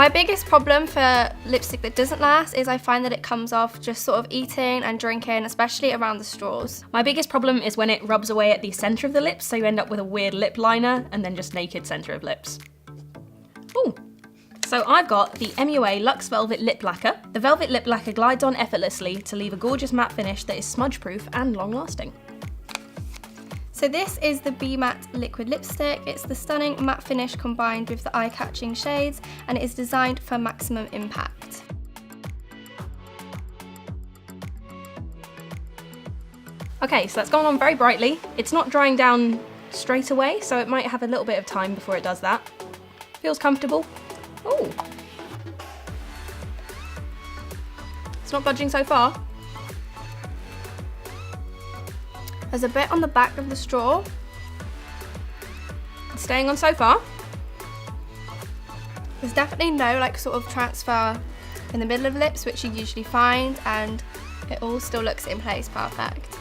My biggest problem for lipstick that doesn't last is I find that it comes off just sort of eating and drinking, especially around the straws. My biggest problem is when it rubs away at the centre of the lips, so you end up with a weird lip liner and then just naked centre of lips. Ooh. So I've got the MUA Luxe Velvet Lip Lacquer. The Velvet Lip Lacquer glides on effortlessly to leave a gorgeous matte finish that is smudge-proof and long-lasting. So this is the Be Matte liquid lipstick. It's the stunning matte finish combined with the eye-catching shades, and it is designed for maximum impact. Okay, so that's gone on very brightly. It's not drying down straight away, so it might have a little bit of time before it does that. Feels comfortable. Ooh. It's not budging so far. There's a bit on the back of the straw. It's staying on so far. There's definitely no like sort of transfer in the middle of the lips, which you usually find, and it all still looks in place perfect.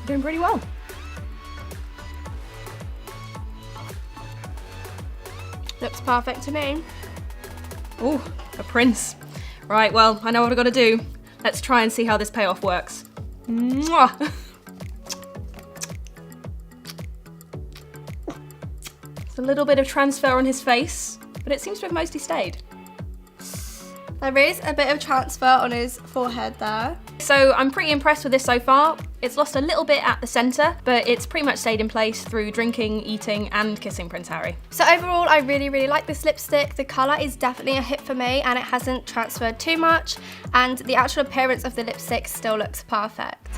Doing pretty well. Looks perfect to me. Ooh, a prince. Right, well, I know what I've got to do. Let's try and see how this payoff works. Mwah! There's a little bit of transfer on his face, but it seems to have mostly stayed. There is a bit of transfer on his forehead there. So I'm pretty impressed with this so far. It's lost a little bit at the centre, but it's pretty much stayed in place through drinking, eating, and kissing Prince Harry. So overall, I really like this lipstick. The colour is definitely a hit for me, and it hasn't transferred too much, and the actual appearance of the lipstick still looks perfect.